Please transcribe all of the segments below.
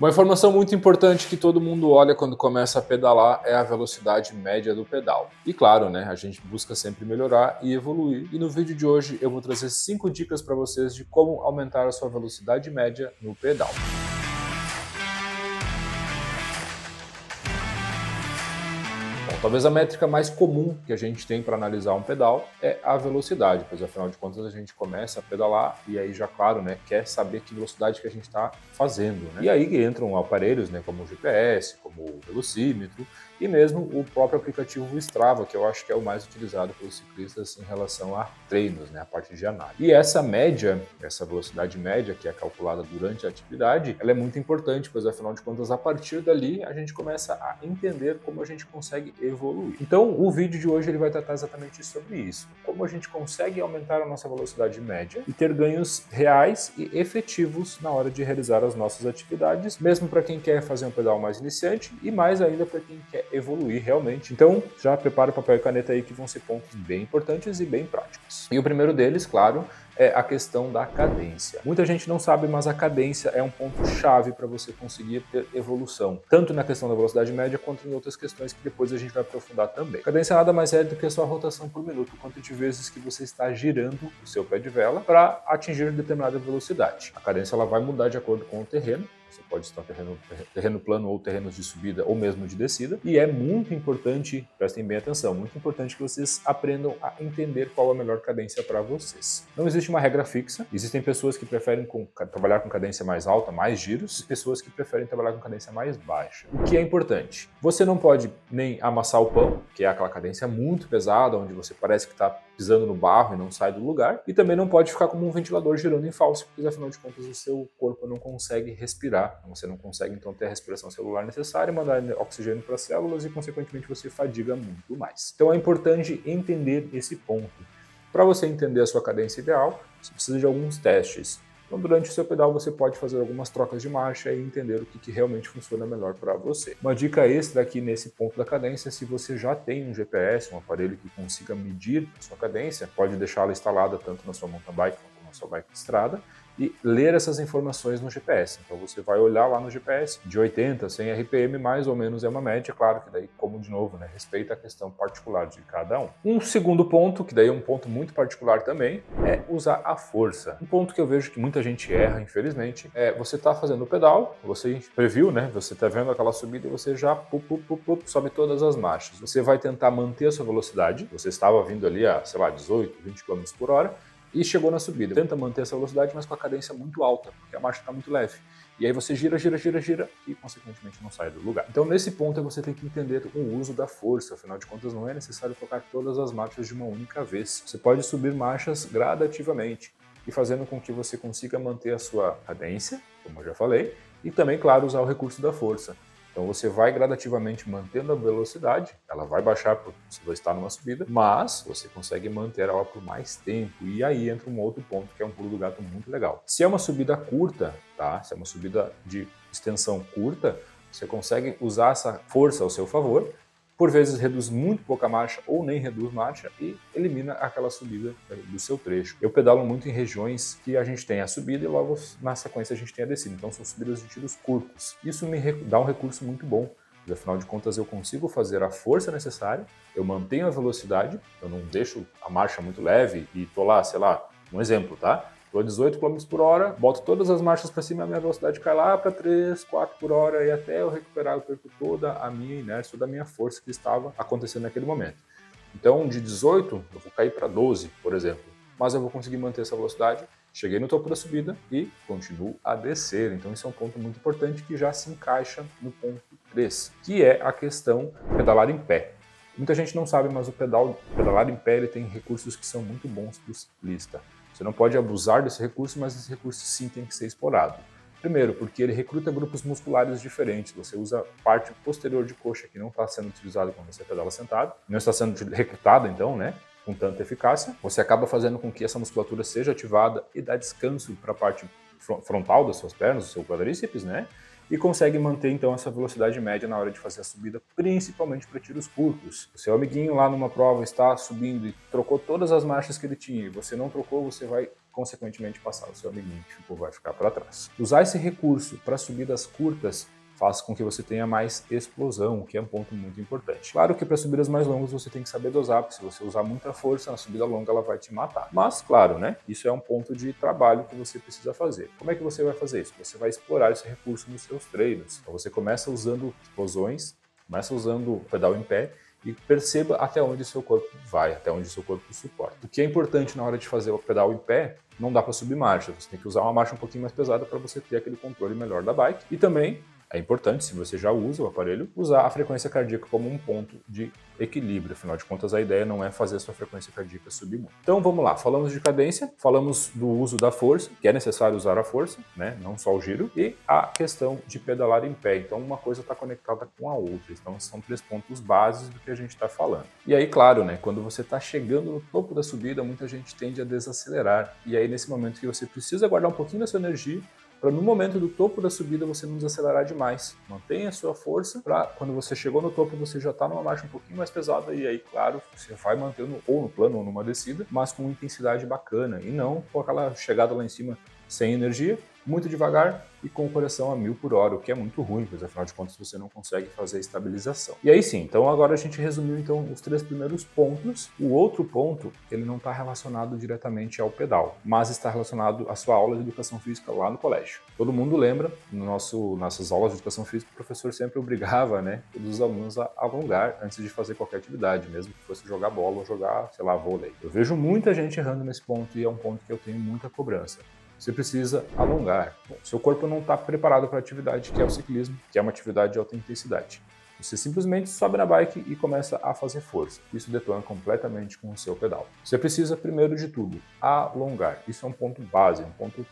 Uma informação muito importante que todo mundo olha quando começa a pedalar é a velocidade média do pedal. E claro, né, a gente busca sempre melhorar e evoluir. E no vídeo de hoje eu vou trazer 5 dicas para vocês de como aumentar a sua velocidade média no pedal. Talvez a métrica mais comum que a gente tem para analisar um pedal é a velocidade, pois afinal de contas a gente começa a pedalar e aí já, claro, né, quer saber que velocidade que a gente está fazendo, né? E aí entram aparelhos, né, como o GPS, como o velocímetro e mesmo o próprio aplicativo Strava, que eu acho que é o mais utilizado pelos ciclistas em relação a treinos, né, a parte de análise. E essa média, essa velocidade média que é calculada durante a atividade, ela é muito importante, pois afinal de contas a partir dali a gente começa a entender como a gente consegue evoluir. Então, o vídeo de hoje ele vai tratar exatamente sobre isso. Como a gente consegue aumentar a nossa velocidade média e ter ganhos reais e efetivos na hora de realizar as nossas atividades, mesmo para quem quer fazer um pedal mais iniciante e mais ainda para quem quer evoluir realmente. Então, já prepara o papel e caneta aí que vão ser pontos bem importantes e bem práticos. E o primeiro deles, claro, é a questão da cadência. Muita gente não sabe, mas a cadência é um ponto-chave para você conseguir ter evolução, tanto na questão da velocidade média quanto em outras questões que depois a gente vai aprofundar também. Cadência nada mais é do que a sua rotação por minuto, quanto de vezes que você está girando o seu pé de vela para atingir determinada velocidade. A cadência ela vai mudar de acordo com o terreno. Você pode estar terreno plano ou terrenos de subida ou mesmo de descida. E é muito importante, prestem bem atenção, muito importante que vocês aprendam a entender qual é a melhor cadência para vocês. Não existe uma regra fixa. Existem pessoas que preferem trabalhar com cadência mais alta, mais giros, e pessoas que preferem trabalhar com cadência mais baixa. O que é importante? Você não pode nem amassar o pão, que é aquela cadência muito pesada, onde você parece que está pisando no barro e não sai do lugar, e também não pode ficar como um ventilador girando em falso, porque afinal de contas o seu corpo não consegue respirar, você não consegue então ter a respiração celular necessária, mandar oxigênio para as células e consequentemente você fadiga muito mais. Então é importante entender esse ponto. Para você entender a sua cadência ideal, você precisa de alguns testes. Então, durante o seu pedal, você pode fazer algumas trocas de marcha e entender o que realmente funciona melhor para você. Uma dica extra aqui nesse ponto da cadência, se você já tem um GPS, um aparelho que consiga medir a sua cadência, pode deixá-la instalada tanto na sua mountain bike quanto na sua bike de estrada, e ler essas informações no GPS. Então você vai olhar lá no GPS, de 80 a 100 RPM mais ou menos é uma média, claro que daí, como de novo, né, respeita a questão particular de cada um. Um segundo ponto, que daí é um ponto muito particular também, é usar a força. Um ponto que eu vejo que muita gente erra, infelizmente, é você está fazendo o pedal, você previu, né, você está vendo aquela subida e você já sobe todas as marchas. Você vai tentar manter a sua velocidade, você estava vindo ali a, sei lá, 18, 20 km por hora, e chegou na subida. Tenta manter essa velocidade, mas com a cadência muito alta, porque a marcha está muito leve. E aí você gira e consequentemente não sai do lugar. Então nesse ponto você tem que entender o uso da força, afinal de contas não é necessário tocar todas as marchas de uma única vez. Você pode subir marchas gradativamente e fazendo com que você consiga manter a sua cadência, como eu já falei, e também, claro, usar o recurso da força. Então você vai gradativamente mantendo a velocidade, ela vai baixar porque você vai estar numa subida, mas você consegue manter ela por mais tempo. E aí entra um outro ponto que é um pulo do gato muito legal. Se é uma subida curta, tá? Se é uma subida de extensão curta, você consegue usar essa força ao seu favor. Por vezes reduz muito pouca marcha ou nem reduz marcha e elimina aquela subida do seu trecho. Eu pedalo muito em regiões que a gente tem a subida e logo na sequência a gente tem a descida. Então são subidas de tiros curtos. Isso me dá um recurso muito bom. Mas, afinal de contas eu consigo fazer a força necessária, eu mantenho a velocidade, eu não deixo a marcha muito leve e tô lá, sei lá, um exemplo, tá? Estou a 18 km por hora, boto todas as marchas para cima, a minha velocidade cai lá para 3, 4 por hora e até eu recuperar eu perco toda a minha inércia, toda a minha força que estava acontecendo naquele momento. Então de 18 eu vou cair para 12, por exemplo, mas eu vou conseguir manter essa velocidade, cheguei no topo da subida e continuo a descer. Então isso é um ponto muito importante que já se encaixa no ponto 3, que é a questão pedalar em pé. Muita gente não sabe, mas o pedalar em pé ele tem recursos que são muito bons para o ciclista. Você não pode abusar desse recurso, mas esse recurso sim tem que ser explorado. Primeiro, porque ele recruta grupos musculares diferentes. Você usa parte posterior de coxa que não está sendo utilizada quando você pedala sentado, não está sendo recrutada então, né, com tanta eficácia. Você acaba fazendo com que essa musculatura seja ativada e dá descanso para a parte frontal das suas pernas, do seu quadríceps, né? e consegue manter então essa velocidade média na hora de fazer a subida, principalmente para tiros curtos. O seu amiguinho lá numa prova está subindo e trocou todas as marchas que ele tinha e você não trocou, você vai consequentemente passar o seu amiguinho que ficou, vai ficar para trás. Usar esse recurso para subidas curtas faz com que você tenha mais explosão, o que é um ponto muito importante. Claro que para subidas mais longas você tem que saber dosar, porque se você usar muita força na subida longa ela vai te matar. Mas, claro, né? Isso é um ponto de trabalho que você precisa fazer. Como é que você vai fazer isso? Você vai explorar esse recurso nos seus treinos. Então você começa usando explosões, começa usando o pedal em pé, e perceba até onde o seu corpo vai, até onde o seu corpo suporta. O que é importante na hora de fazer o pedal em pé, não dá para subir marcha, você tem que usar uma marcha um pouquinho mais pesada para você ter aquele controle melhor da bike. E também é importante, se você já usa o aparelho, usar a frequência cardíaca como um ponto de equilíbrio. Afinal de contas, a ideia não é fazer a sua frequência cardíaca subir muito. Então vamos lá, falamos de cadência, falamos do uso da força, que é necessário usar a força, né? Não só o giro, e a questão de pedalar em pé. Então uma coisa está conectada com a outra. Então são 3 pontos básicos do que a gente está falando. E aí, claro, né? Quando você está chegando no topo da subida, muita gente tende a desacelerar. E aí nesse momento que você precisa guardar um pouquinho da sua energia, para no momento do topo da subida você não desacelerar demais. Mantenha a sua força para quando você chegou no topo você já está numa marcha um pouquinho mais pesada e aí, claro, você vai mantendo ou no plano ou numa descida, mas com intensidade bacana e não com aquela chegada lá em cima sem energia, muito devagar e com o coração a 1000 por hora, o que é muito ruim, pois afinal de contas você não consegue fazer a estabilização. E aí sim, então agora a gente resumiu então os 3 primeiros pontos. O outro ponto, ele não está relacionado diretamente ao pedal, mas está relacionado à sua aula de educação física lá no colégio. Todo mundo lembra, nossas aulas de educação física, o professor sempre obrigava, né, todos os alunos a alongar antes de fazer qualquer atividade, mesmo que fosse jogar bola ou jogar, sei lá, vôlei. Eu vejo muita gente errando nesse ponto e é um ponto que eu tenho muita cobrança. Você precisa alongar. Bom, seu corpo não está preparado para a atividade que é o ciclismo, que é uma atividade de alta intensidade. Você simplesmente sobe na bike e começa a fazer força. Isso detona completamente com o seu pedal. Você precisa, primeiro de tudo, alongar. Isso é um ponto base, um ponto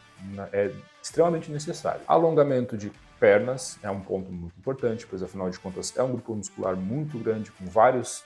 extremamente necessário. Alongamento de pernas é um ponto muito importante, pois afinal de contas é um grupo muscular muito grande, com vários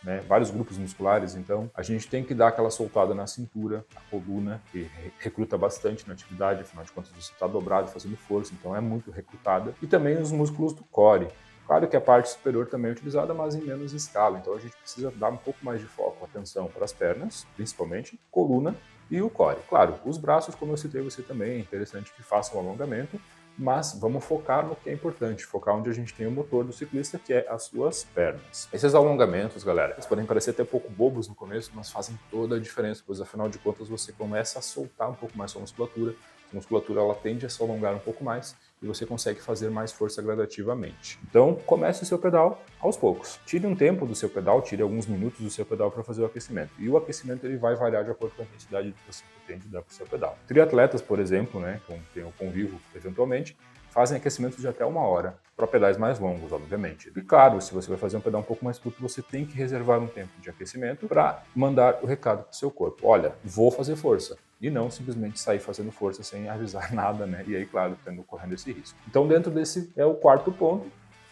grupos musculares, então a gente tem que dar aquela soltada na cintura, a coluna, que recruta bastante na atividade, afinal de contas você está dobrado fazendo força, então é muito recrutada, e também os músculos do core. Claro que a parte superior também é utilizada, mas em menos escala, então a gente precisa dar um pouco mais de foco, atenção para as pernas, principalmente, coluna e o core. Claro, os braços, como eu citei você também, é interessante que façam um alongamento, mas vamos focar no que é importante, focar onde a gente tem o motor do ciclista, que é as suas pernas. Esses alongamentos, galera, eles podem parecer até pouco bobos no começo, mas fazem toda a diferença, pois afinal de contas você começa a soltar um pouco mais sua musculatura, a musculatura ela tende a se alongar um pouco mais e você consegue fazer mais força gradativamente. Então, comece o seu pedal aos poucos. Tire um tempo do seu pedal, tire alguns minutos do seu pedal para fazer o aquecimento. E o aquecimento ele vai variar de acordo com a intensidade que você pretende dar para o seu pedal. Triatletas, por exemplo, né, com quem eu convivo eventualmente, fazem aquecimentos de até 1 hora, para pedais mais longos, obviamente. E claro, se você vai fazer um pedal um pouco mais curto, você tem que reservar um tempo de aquecimento para mandar o recado para o seu corpo. Olha, vou fazer força. E não simplesmente sair fazendo força sem avisar nada, né? E aí, claro, correndo esse risco. Então, dentro desse é o quarto ponto,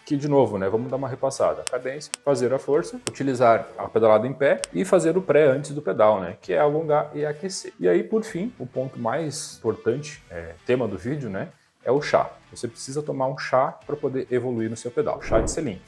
que, de novo, né, vamos dar uma repassada. Cadência, fazer a força, utilizar a pedalada em pé e fazer o pré antes do pedal, né, que é alongar e aquecer. E aí, por fim, o ponto mais importante, tema do vídeo, né, é o chá. Você precisa tomar um chá para poder evoluir no seu pedal, chá de selim.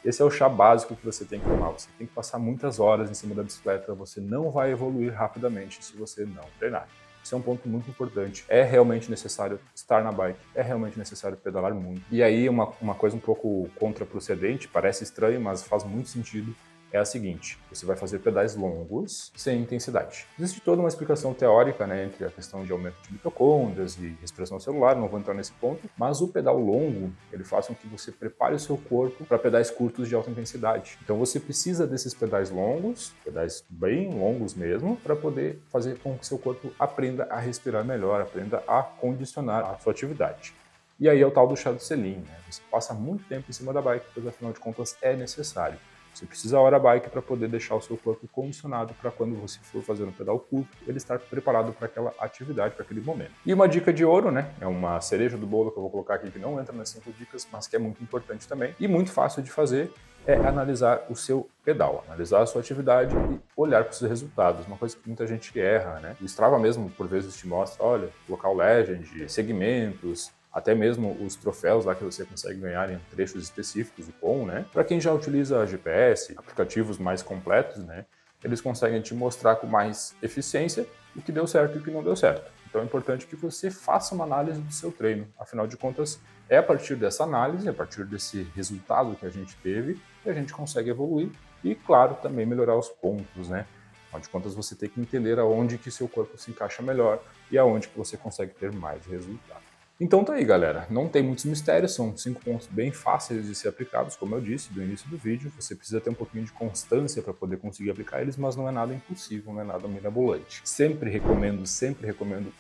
Esse é o chá básico que você tem que tomar. Você tem que passar muitas horas em cima da bicicleta. Você não vai evoluir rapidamente se você não treinar. Isso é um ponto muito importante. É realmente necessário estar na bike. É realmente necessário pedalar muito. E aí uma coisa um pouco contraproducente, parece estranho, mas faz muito sentido. É a seguinte, você vai fazer pedais longos sem intensidade. Existe toda uma explicação teórica, né, entre a questão de aumento de mitocôndrias e respiração celular, não vou entrar nesse ponto, mas o pedal longo, ele faz com que você prepare o seu corpo para pedais curtos de alta intensidade. Então você precisa desses pedais longos, pedais bem longos mesmo, para poder fazer com que seu corpo aprenda a respirar melhor, aprenda a condicionar a sua atividade. E aí é o tal do chá do selim, né? Você passa muito tempo em cima da bike, pois afinal de contas é necessário. Você precisa hora bike para poder deixar o seu corpo condicionado para quando você for fazer um pedal curto, ele estar preparado para aquela atividade, para aquele momento. E uma dica de ouro, né? É uma cereja do bolo que eu vou colocar aqui que não entra nas 5 dicas, mas que é muito importante também e muito fácil de fazer, é analisar o seu pedal, analisar a sua atividade e olhar para os resultados. Uma coisa que muita gente erra, né? O Strava mesmo, por vezes, te mostra, olha, local legend, segmentos, até mesmo os troféus lá que você consegue ganhar em trechos específicos, o POM, né? Para quem já utiliza GPS, aplicativos mais completos, né? Eles conseguem te mostrar com mais eficiência o que deu certo e o que não deu certo. Então é importante que você faça uma análise do seu treino. Afinal de contas, é a partir dessa análise, a partir desse resultado que a gente teve, que a gente consegue evoluir e, claro, também melhorar os pontos, né? Afinal de contas, você tem que entender aonde que seu corpo se encaixa melhor e aonde que você consegue ter mais resultado. Então tá aí, galera. Não tem muitos mistérios, são 5 pontos bem fáceis de ser aplicados, como eu disse no início do vídeo. Você precisa ter um pouquinho de constância para poder conseguir aplicar eles, mas não é nada impossível, não é nada mirabolante. Sempre recomendo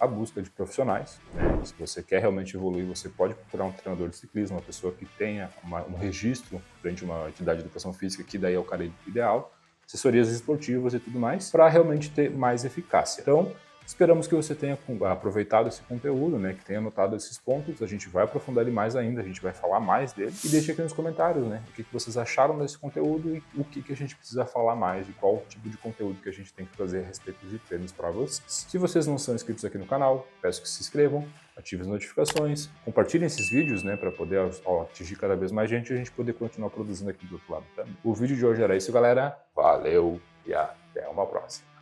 a busca de profissionais, né? Se você quer realmente evoluir, você pode procurar um treinador de ciclismo, uma pessoa que tenha um registro frente a uma entidade de educação física, que daí é o cara ideal, assessorias esportivas e tudo mais, para realmente ter mais eficácia. Então, esperamos que você tenha aproveitado esse conteúdo, né, que tenha anotado esses pontos. A gente vai aprofundar ele mais ainda, a gente vai falar mais dele. E deixe aqui nos comentários, né, o que vocês acharam desse conteúdo e o que a gente precisa falar mais e qual tipo de conteúdo que a gente tem que trazer a respeito de treinos para vocês. Se vocês não são inscritos aqui no canal, peço que se inscrevam, ativem as notificações, compartilhem esses vídeos, né, para poder atingir cada vez mais gente e a gente poder continuar produzindo aqui do outro lado também. O vídeo de hoje era isso, galera. Valeu e até uma próxima.